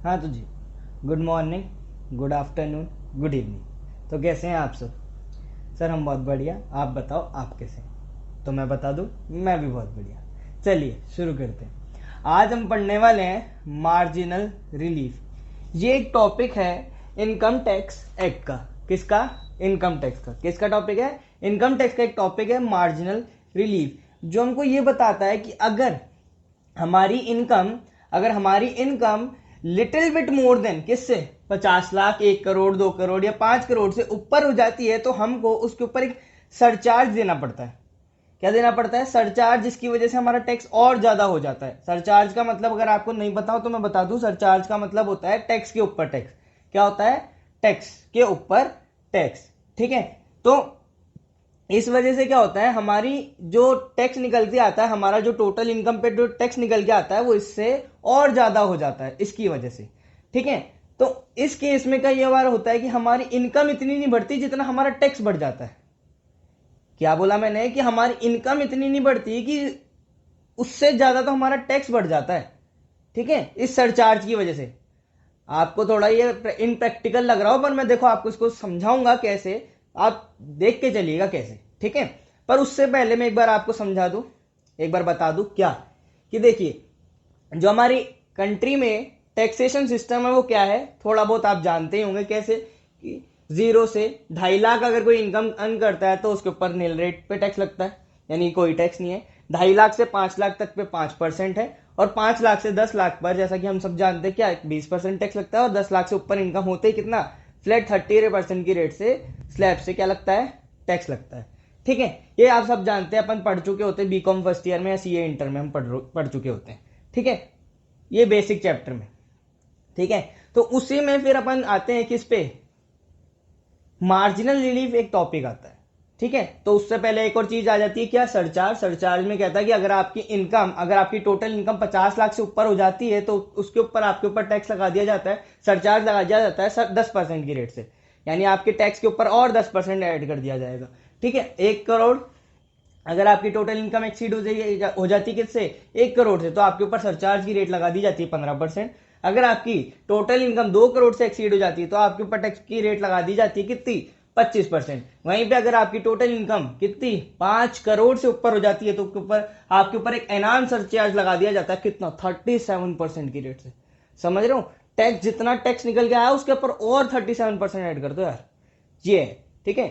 हाँ तो जी, good morning, good afternoon, good evening. तो कैसे हैं आप सब? सर हम बहुत बढ़िया, आप बताओ आप कैसे हैं? तो मैं बता दूं, मैं भी बहुत बढ़िया। चलिए शुरू करते हैं। आज हम पढ़ने वाले हैं मार्जिनल रिलीफ। ये एक टॉपिक है इनकम टैक्स एक्ट का। किसका? इनकम टैक्स का। किसका टॉपिक है? इनकम टैक्स का एक टॉपिक है मार्जिनल रिलीफ, जो हमको ये बताता है कि हमारी इनकम अगर हमारी income little bit more than किससे 50 लाख, 1 करोड़, 2 करोड़ या 5 करोड़ से ऊपर हो जाती है, तो हमको उसके ऊपर एक सरचार्ज देना पड़ता है। क्या देना पड़ता है? सरचार्ज, जिसकी वजह से हमारा टैक्स और ज्यादा हो जाता है। सरचार्ज का मतलब अगर आपको नहीं पता हो तो मैं बता दूं, सरचार्ज का मतलब होता है टैक्स के ऊपर टैक्स। क्या होता है? टैक्स के ऊपर टैक्स। ठीक है। तो इस वजह से क्या होता है, हमारी जो टैक्स निकल के आता है, हमारा जो टोटल इनकम पे जो टैक्स निकल के आता है, वो इससे और ज्यादा हो जाता है इसकी वजह से। ठीक है। तो इस केस में कई बार होता है कि हमारी इनकम इतनी नहीं बढ़ती जितना हमारा टैक्स बढ़ जाता है। क्या बोला मैंने? कि हमारी इनकम इतनी नहीं बढ़ती कि उससे ज्यादा तो हमारा टैक्स बढ़ जाता है। ठीक है, इस सरचार्ज की वजह से। आपको थोड़ा ये इनप्रैक्टिकल लग रहा हो, पर मैं देखो आपको इसको समझाऊंगा कैसे। आप देख के चलिएगा कैसे। ठीक है। पर उससे पहले मैं एक बार आपको समझा दूं, एक बार बता दूं क्या, कि देखिए जो हमारी कंट्री में टैक्सेशन सिस्टम है वो क्या है, थोड़ा बहुत आप जानते ही होंगे। कैसे? कि 0 से 2.5 लाख अगर कोई इनकम अर्न करता है तो उसके ऊपर नील रेट पे टैक्स लगता है, यानी कोई टैक्स नहीं है। 2.5 लाख से 5 लाख तक पे 5% है, और 5 लाख से 10 लाख पर, जैसा कि हम सब जानते हैं, क्या 20% टैक्स लगता है। और 10 लाख से ऊपर इनकम होते ही कितना? फ्लैट 30% की रेट से, स्लैब से क्या लगता है? टैक्स लगता है। ठीक है। ये आप सब जानते हैं, अपन पढ़ चुके होते हैं बीकॉम फर्स्ट ईयर में या सीए इंटर में, हम पढ़ चुके होते हैं। ठीक है, ये बेसिक चैप्टर में। ठीक है। तो उसी में फिर अपन आते हैं किस पे? मार्जिनल रिलीफ एक टॉपिक आता है। ठीक है। तो उससे पहले एक और चीज आ जाती है, क्या? सरचार्ज। सरचार्ज में कहता है कि अगर आपकी टोटल इनकम 50 लाख से ऊपर हो जाती है तो उसके ऊपर आपके ऊपर टैक्स लगा दिया जाता है, सरचार्ज लगा दिया जाता है 10% की रेट से। यानी आपके टैक्स के ऊपर और 10% ऐड कर दिया जाएगा। ठीक है। 1 करोड़ अगर आपकी टोटल इनकम एक्सीड हो जाती है किससे? 1 करोड़ से, तो आपके ऊपर सरचार्ज की रेट लगा दी जाती है 15%। अगर आपकी टोटल इनकम 2 करोड़ से एक्सीड हो जाती है तो आपके ऊपर टैक्स की रेट लगा दी जाती है कितनी? 25%। वहीं पे अगर आपकी टोटल इनकम कितनी? 5 करोड़ से ऊपर हो जाती है तो आपके ऊपर एक एनान सरचार्ज लगा दिया जाता है कितना? 37% की रेट से। समझ रहे हो? टैक्स, जितना टैक्स निकल के आया उसके ऊपर और 37% ऐड कर दो यार। ये है। ठीक है।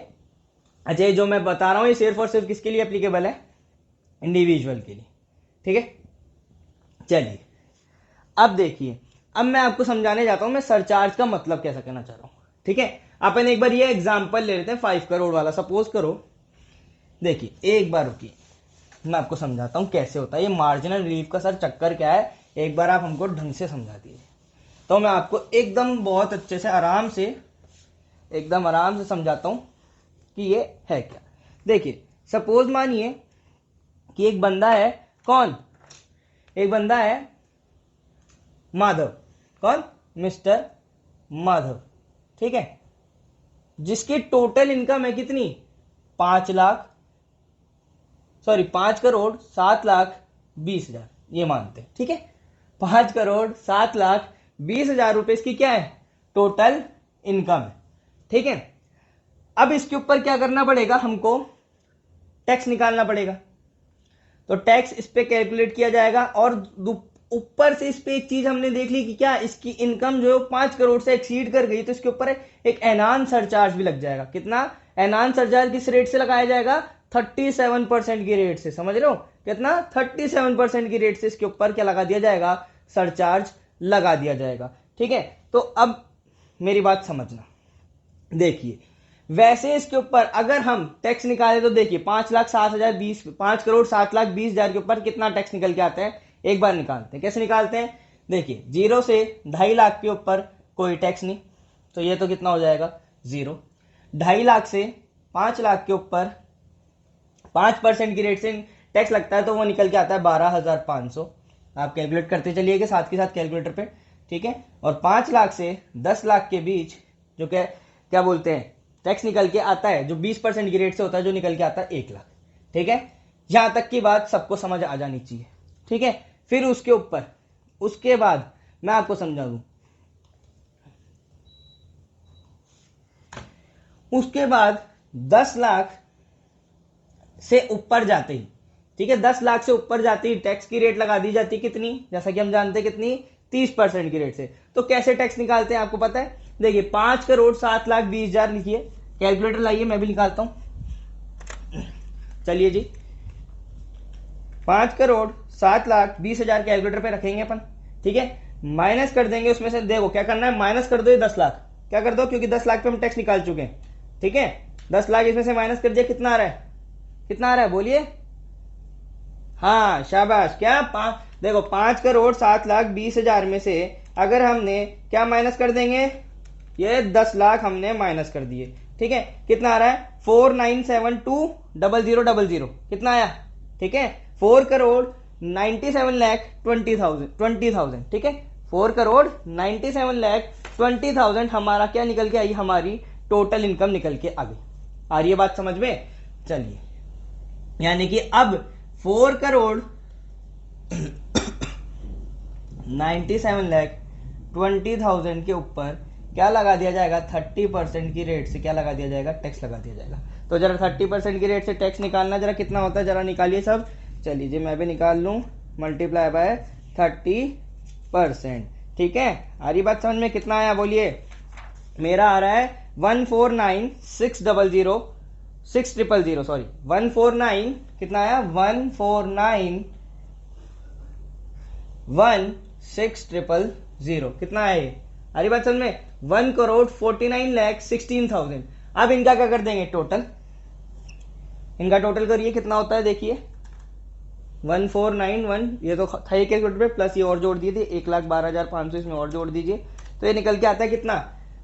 अच्छा, ये जो मैं बता रहा हूं ये सिर्फ और सिर्फ किसके लिए एप्लीकेबल है? इंडिविजुअल के लिए। ठीक है। चलिए, अब देखिए, अब मैं आपको समझाने जाता हूं मैं सरचार्ज का मतलब कैसा कहना चाह रहा हूं। ठीक है। अपन एक बार ये एग्जांपल ले लेते हैं 5 करोड़ वाला। सपोज करो, देखिए एक बार रुकिए, मैं आपको समझाता हूं कैसे होता है ये मार्जिनल रिलीफ का। सर चक्कर क्या है, एक बार आप हमको ढंग से समझा दीजिए तो मैं आपको एकदम बहुत अच्छे से एकदम आराम से समझाता हूं कि ये है क्या। देखिए, सपोज मानिए कि एक बंदा है। कौन? एक बंदा है माधव। कौन? मिस्टर माधव। ठीक है। जिसकी टोटल इनकम है कितनी? 5 लाख, सॉरी 5 करोड़ 7 लाख 20 हजार, ये मानते हैं। ठीक है। 5 करोड़ 7 लाख 20 हजार रुपए इसकी क्या है? टोटल इनकम है। ठीक है। अब इसके ऊपर क्या करना पड़ेगा हमको? टैक्स निकालना पड़ेगा। तो टैक्स इस पे कैलकुलेट किया जाएगा, और ऊपर से इस पे एक चीज हमने देख ली कि क्या इसकी इनकम जो है 5 करोड़ से एक्सीड कर गई, तो इसके ऊपर एक एनान सरचार्ज भी लग जाएगा। कितना? एनान सरचार्ज किस रेट से लगाया जाएगा? 37% की रेट से। समझ रहे हो? कितना? 37% की रेट से इसके ऊपर क्या लगा दिया जाएगा? सरचार्ज लगा दिया जाएगा। ठीक है। तो अब मेरी बात समझना। देखिए, वैसे इसके ऊपर अगर हम टैक्स निकाले तो देखिए 5 लाख 7 हजार 20, 5 करोड़ 7 लाख 20 हजार के ऊपर कितना टैक्स निकल के आता है, एक बार निकालते हैं। कैसे निकालते हैं? देखिए, 0 से 2.5 लाख के ऊपर कोई टैक्स नहीं, तो ये तो कितना हो जाएगा? 0। 2.5 लाख से 5 लाख के ऊपर 5% की रेट से टैक्स लगता है, तो वो निकल के आता है 12,500। आप कैलकुलेट करते चलिएगा साथ के साथ कैलकुलेटर पे। ठीक है। और 5 लाख से 10 लाख के बीच जो क्या क्या बोलते हैं, टैक्स निकल के आता है जो 20% की रेट से होता है, जो निकल के आता है 1 लाख। ठीक है। यहां तक की बात सबको समझ आ जानी चाहिए। ठीक है। फिर उसके ऊपर, उसके बाद मैं आपको समझा दूं। उसके बाद 10 लाख से ऊपर जाते ही, ठीक है, 10 लाख से ऊपर जाती ही टैक्स की रेट लगा दी जाती कितनी, जैसा कि हम जानते हैं कितनी, 30% की रेट से। तो कैसे टैक्स निकालते हैं आपको पता है? देखिए 5,07,20,000 लिखिए, कैलकुलेटर लाइए मैं भी निकालता हूं। चलिए जी 5,07,20,000 कैलकुलेटर पे रखेंगे अपन, ठीक है, माइनस कर देंगे उसमें से, देखो क्या करना है, माइनस कर दो ये 10 लाख, क्या कर दो, क्योंकि 10 लाख पे हम टैक्स निकाल चुके हैं, ठीक है, 10 लाख इसमें से माइनस कर दिया, कितना आ रहा है, कितना आ रहा है बोलिए, हाँ शाबाश, क्या देखो 5,07,20,000 में से अगर हमने क्या माइनस कर देंगे, ये 10 लाख हमने माइनस कर दिए, ठीक है, कितना आ रहा है 4,972,000, कितना आया, ठीक है, 4,97,20,000, ठीक है, 4,97,20,000 हमारा क्या निकल के आई, हमारी टोटल इनकम निकल के आ गई। आ रही है बात समझ में? चलिए, यानी कि अब 4,97,20,000 के ऊपर क्या लगा दिया जाएगा, 30% की रेट से क्या लगा दिया जाएगा, टैक्स लगा दिया जाएगा। तो जरा 30% की रेट से टैक्स निकालना, जरा कितना होता है जरा निकालिए सब। चलिए जी मैं भी निकाल लूं, मल्टीप्लाई बाय 30%, ठीक है। आ रही बात समझ में? कितना आया बोलिए? मेरा आ रहा है 149,600, सॉरी 149, कितना आया 149,16,000, कितना है ये? आ रही बात समझ में? 1,49,16,000। अब इनका क्या कर देंगे टोटल, इनका टोटल करिए कितना होता है, देखिए 1,491, ये तो था ही कैलकुलेटर पे, प्लस ये और जोड़ दिए थे 1,12,500, इसमें और जोड़ दीजिए तो ये निकल के आता है कितना,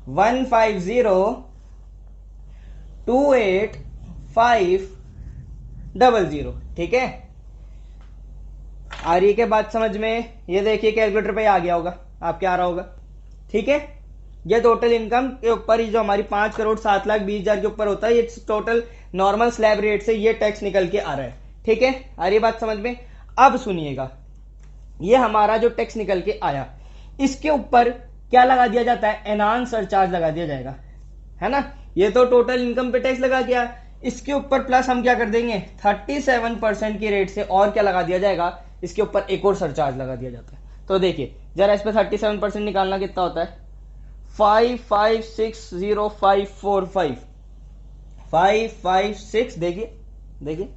150,28,500, ठीक है। आ रही है क्या बात समझ में? ये देखिए कैलकुलेटर पे आ गया होगा, आपके आ रहा होगा, ठीक है। ये टोटल इनकम के ऊपर ही जो हमारी 5,07,20,000 के ऊपर होता है, ये टोटल नॉर्मल स्लैब रेट से ये टैक्स निकल के आ रहा है, ठीक है। आ रही बात समझ में? अब सुनिएगा, ये हमारा जो टैक्स निकल के आया, इसके ऊपर क्या लगा दिया जाता है, एनहांस सरचार्ज लगा दिया जाएगा, है ना। ये तो टोटल इनकम पे टैक्स लगा दिया, इसके ऊपर प्लस हम क्या कर देंगे, 37% की रेट से और क्या लगा दिया जाएगा, इसके ऊपर एक और सरचार्ज लगा दिया जाता है। तो देखिए जरा इस पर 37% निकालना कितना होता है, 5560545, 556, देखिए देखिए,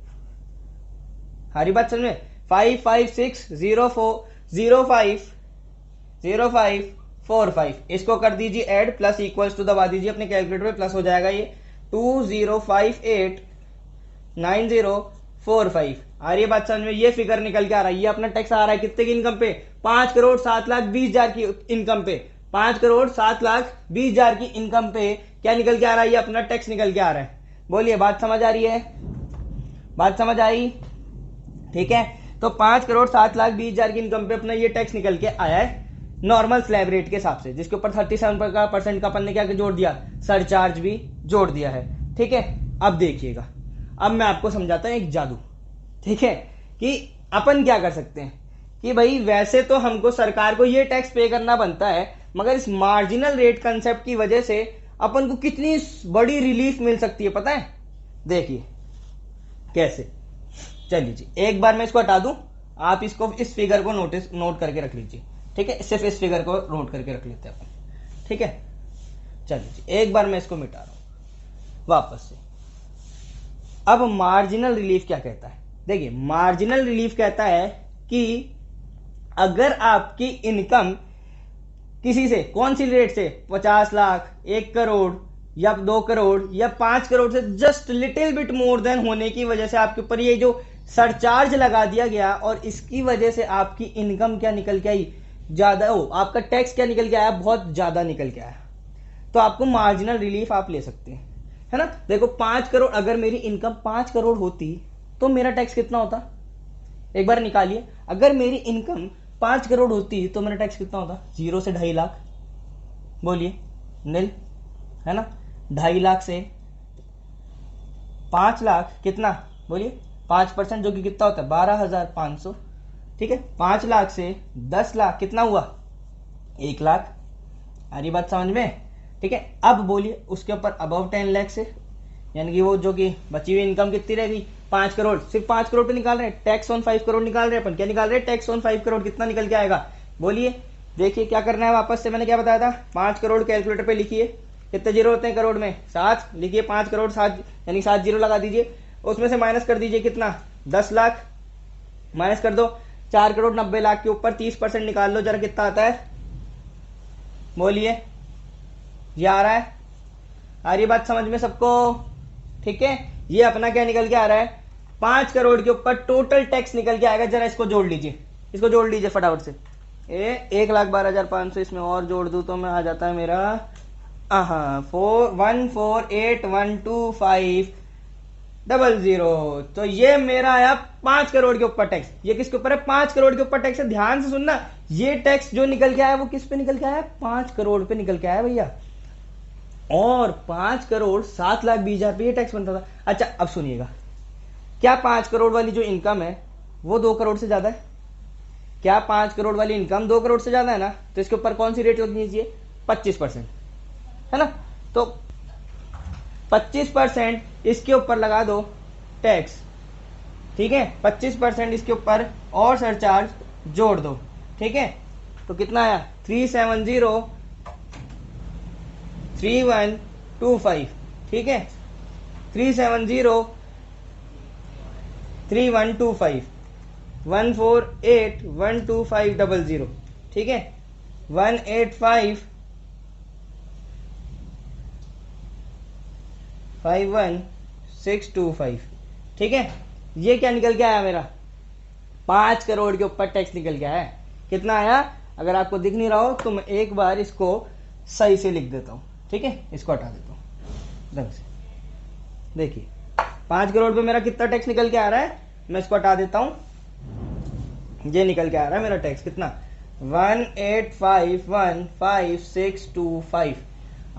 हरी बात समझ में, 556050545, इसको कर दीजिए ऐड, प्लस इक्वल्स टू दबा दीजिए अपने कैलकुलेटर में, प्लस हो जाएगा ये 20589045। आ रही है बात समझ में? ये फिगर निकल के आ रहा है, ये अपना टैक्स आ रहा है कितने की इनकम पे, 5,07,20,000 की इनकम पे, 5,07,20,000 की इनकम पे क्या निकल के आ रहा है, ये अपना टैक्स निकल के आ रहा है। बोलिए बात समझ आ रही है? बात समझ आई? ठीक है, तो 5,07,20,000 की इनकम पे अपना ये टैक्स निकल के आया है नॉर्मल स्लैब रेट के हिसाब से, जिसके ऊपर 37% का अपन ने क्या जोड़ दिया, सरचार्ज भी जोड़ दिया है, ठीक है। अब देखिएगा, अब मैं आपको समझाता हूं एक जादू, ठीक है, कि अपन क्या कर सकते हैं कि भाई वैसे तो हमको सरकार को ये टैक्स पे करना बनता है, मगर इस मार्जिनल रेट कंसेप्ट की वजह से अपन को कितनी बड़ी रिलीफ मिल सकती है पता है। देखिए कैसे, चलिए जी एक बार मैं इसको हटा दूं, आप इसको इस फिगर को नोट करके रख लीजिए, ठीक है, सिर्फ इस फिगर को नोट करके रख लेते हैं अपन, ठीक है। चलिए जी एक बार मैं इसको मिटा रहा हूं वापस से। अब मार्जिनल रिलीफ क्या कहता है, देखिए मार्जिनल रिलीफ कहता है कि अगर आपकी इनकम किसी से, कौन सी रेट से, 50 लाख, 1 करोड़ या 2 करोड़ या 5 करोड़ से just little bit more than होने की वजह से आपके ऊपर ये जो सरचार्ज लगा दिया गया, और इसकी वजह से आपकी इनकम क्या निकल के आई, ज्यादा हो, आपका टैक्स क्या निकल के आया, बहुत ज्यादा निकल के आया, तो आपको मार्जिनल रिलीफ आप ले सकते हैं, है ना। देखो 5 करोड़, अगर मेरी इनकम 5 करोड़ होती तो मेरा टैक्स कितना होता, एक बार निकालिए, अगर मेरी इनकम 5 करोड़ होती तो मेरा टैक्स कितना होता, 0 से 2.5 लाख, बोलिए नील, है ना। 2.5 लाख से 5 लाख कितना, बोलिए 5% जो कि कितना होता है 12,500, ठीक है। 5 लाख से 10 लाख कितना हुआ, 1 लाख। आ रही बात समझ में? ठीक है, अब बोलिए उसके ऊपर अबव 10 लाख से, यानी कि वो जो कि बची हुई इनकम कितनी रहेगी 5 करोड़, सिर्फ 5 करोड़ पे निकाल रहे हैं, टैक्स ऑन 5 करोड़ निकाल रहे हैं अपन, क्या निकाल रहे हैं टैक्स ऑन 5 करोड़, कितना निकल के आएगा बोलिए। देखिए क्या करना है, वापस से मैंने क्या बताया था, 5 करोड़ कैलकुलेटर पे लिखिए, कितने जीरो होते हैं करोड़ में 7, लिखिए 5 करोड़ 7 यानी 7 जीरो लगा दीजिए, उसमें से माइनस कर दीजिए कितना 10 लाख, माइनस कर दो 4 करोड़ 90 लाख के ऊपर 30% निकाल लो जरा कितना आता है बोलिए। ये आ रहा है, आ रही बात समझ में सबको, ठीक है। ये अपना क्या निकल के आ रहा है 5 करोड़ के ऊपर टोटल टैक्स निकल के आएगा, जरा इसको जोड़ लीजिए, इसको जोड़ लीजिए फटाफट से। 1,12,500 इसमें और जोड़ दूं तो मैं आ जाता है मेरा 148,125,00। तो ये मेरा आया 5 करोड़ के ऊपर टैक्स। ये किसके ऊपर है 5 करोड़ के ऊपर टैक्स है, ध्यान से सुनना। ये टैक्स जो निकल के आया वो किस पे निकल के आया 5 करोड़ पे निकल के आया भैया। और 5 करोड़ 7,20,000 पे ये टैक्स बनता था। अच्छा अब सुनिएगा, क्या 5 करोड़ वाली जो इनकम है वो 2 करोड़ से ज्यादा है? क्या 5 करोड़ वाली इनकम 2 करोड़ से ज्यादा है ना, तो इसके ऊपर कौन सी रेट लगनी चाहिए 25%, है ना। तो 25% इसके ऊपर लगा दो टैक्स, ठीक है, 25% इसके ऊपर और सरचार्ज जोड़ दो, ठीक है। तो कितना आया 370,3125, ठीक है, 370,3125, 148,125,00, ठीक है, 185,51,625, ठीक है। ये क्या निकल के आया मेरा 5 करोड़ के ऊपर टैक्स निकल के आया है। कितना आया, अगर आपको दिख नहीं रहा हो तो मैं एक बार इसको सही से लिख देता हूं, ठीक है, इसको हटा देता हूं ढंग से। देखिए 5 करोड़ पे मेरा कितना टैक्स निकल के आ रहा है, मैं इसको हटा देता हूं। ये निकल के आ रहा है मेरा टैक्स कितना 185,15625।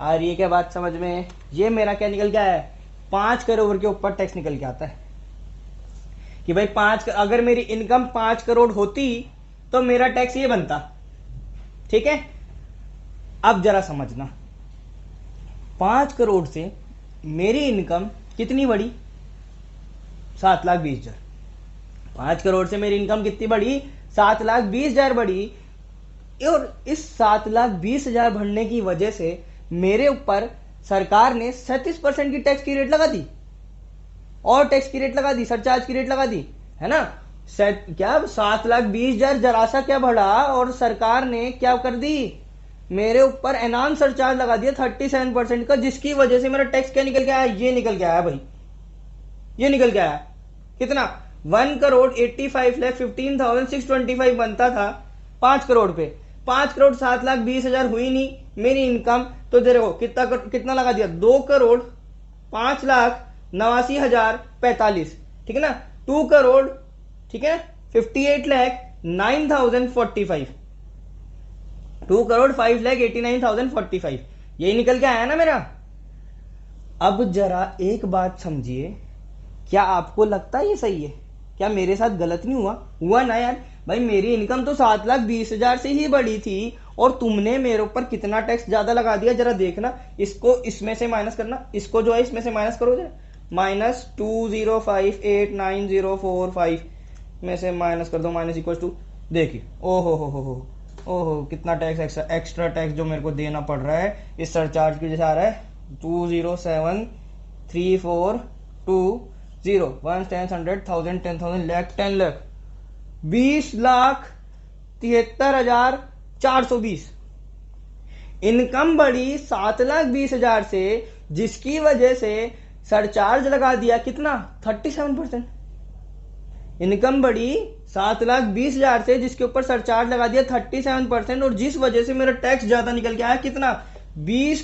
आ रही है क्या बात समझ में। ये मेरा क्या निकल के आया है 5 करोड़ के ऊपर टैक्स निकल के आता है कि भाई अगर मेरी इनकम 5 करोड़ होती तो मेरा टैक्स ये बनता, ठीक है। अब जरा समझना, 5 करोड़ से मेरी इनकम कितनी बढ़ी 7,20,000। 5 करोड़ से मेरी इनकम कितनी बढ़ी 7,20,000 बढ़ी। और इस 7,20,000 बढ़ने की वजह से मेरे ऊपर सरकार ने 37% की टैक्स की रेट लगा दी, और टैक्स की रेट लगा दी, सरचार्ज की रेट लगा दी, है ना। क्या 7,20,000 जरा सा क्या बढ़ा और सरकार ने क्या कर दी मेरे ऊपर एनाम सरचार्ज लगा दिया 37% का, जिसकी वजह से मेरा टैक्स क्या निकल के आया, ये निकल के आया भाई। ये निकल के आया कितना 1,85,15,625 बनता था 5 करोड़ पे। 5 करोड़ 7,20,000 हुई नहीं मेरी इनकम, तो देखो कितना लगा दिया 2 करोड़ 5,89,045, ठीक है ना। 2 करोड़, ठीक है, 58,09,045, 2 करोड़ 5,89,045, यही निकल के आया ना मेरा। अब जरा एक बात समझिए, क्या आपको लगता है ये सही है? क्या मेरे साथ गलत नहीं हुआ ना यार। भाई मेरी इनकम तो 7,20,000 से ही बढ़ी थी और तुमने मेरे ऊपर कितना टैक्स ज्यादा लगा दिया, जरा देखना। इसको इसमें से माइनस करना, इसको जो है इसमें से माइनस करो जरा, -2,058,9045 में से माइनस कर दो, माइनस इक्वल टू, देखिए ओहो कितना टैक्स एक्स्ट्रा टैक्स जो मेरे को देना पड़ रहा है इस सरचार्ज की वजह से आ रहा है 207,342 0 1 10 100 1000 10,000 लाख 10 लाख 20,73,420। इनकम बढ़ी 7,20,000 से, जिसकी वजह से सरचार्ज लगा दिया कितना 37%। इनकम बढ़ी 7,20,000 से, जिसके ऊपर सरचार्ज लगा दिया 37%, और जिस वजह से मेरा टैक्स ज्यादा निकल के आया कितना 20,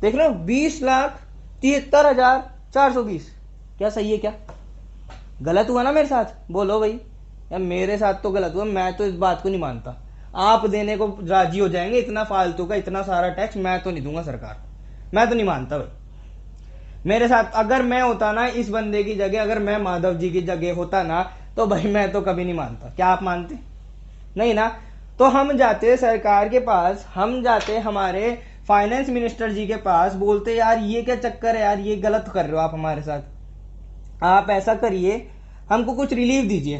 देख लो 20,73,420। क्या सही है? क्या गलत हुआ ना मेरे साथ? बोलो भाई। यार मेरे साथ तो गलत हुआ, मैं तो इस बात को नहीं मानता। आप देने को राजी हो जाएंगे इतना फालतू का, इतना सारा टैक्स मैं तो नहीं दूंगा सरकार, मैं तो नहीं मानता भाई। मेरे साथ अगर मैं होता ना इस बंदे की जगह, अगर मैं माधव जी की जगह होता ना, तो भाई मैं तो कभी नहीं मानता। क्या आप मानते? नहीं ना। तो हम जाते सरकार के पास, हम जाते हमारे फाइनेंस मिनिस्टर जी के पास, बोलते यार ये क्या चक्कर है यार, ये गलत कर रहे हो आप हमारे साथ, आप ऐसा करिए हमको कुछ रिलीफ दीजिए।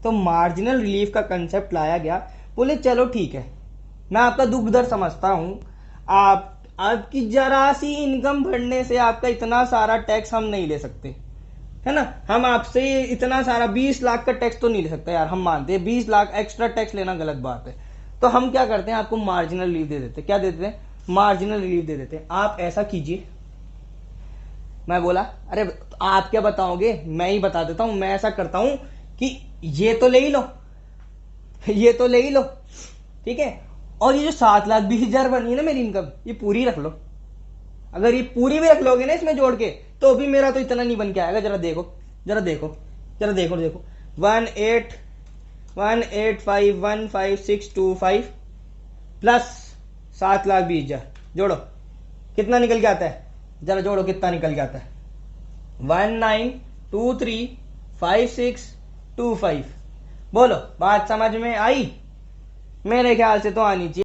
तो मार्जिनल रिलीफ का कंसेप्ट लाया गया। बोले चलो ठीक है, मैं आपका दुख दर्द समझता हूं, आपकी जरा सी इनकम बढ़ने से आपका इतना सारा टैक्स हम नहीं ले सकते, है ना। हम आपसे इतना सारा 20 लाख का टैक्स तो नहीं ले सकते यार, हम मानते हैं 20 लाख एक्स्ट्रा टैक्स लेना गलत बात है। तो हम क्या करते हैं, आपको मार्जिनल रिलीफ दे देते। क्या देते हैं, मार्जिनल रिलीफ दे देते हैं। आप ऐसा कीजिए। मैं बोला अरे आप क्या बताओगे, मैं ही बता देता हूं। मैं ऐसा करता हूं कि ये तो ले ही लो, ये तो ले ही लो, ठीक है। और ये जो 7,20,000 बनी है ना मेरी इनकम, ये पूरी रख लो। अगर ये पूरी भी रख लोगे ना इसमें जोड़ के, तो भी मेरा तो इतना नहीं बन के आएगा। जरा देखो, जरा देखो, जरा देखो, देखो 1,8,1,5,1,5,6,2,5 प्लस 7,20,000 जोड़ो, कितना निकल के आता है, जरा जोड़ो कितना निकल के आता है। 19235625। बोलो बात समझ में आई? मेरे ख्याल से तो आनी चाहिए।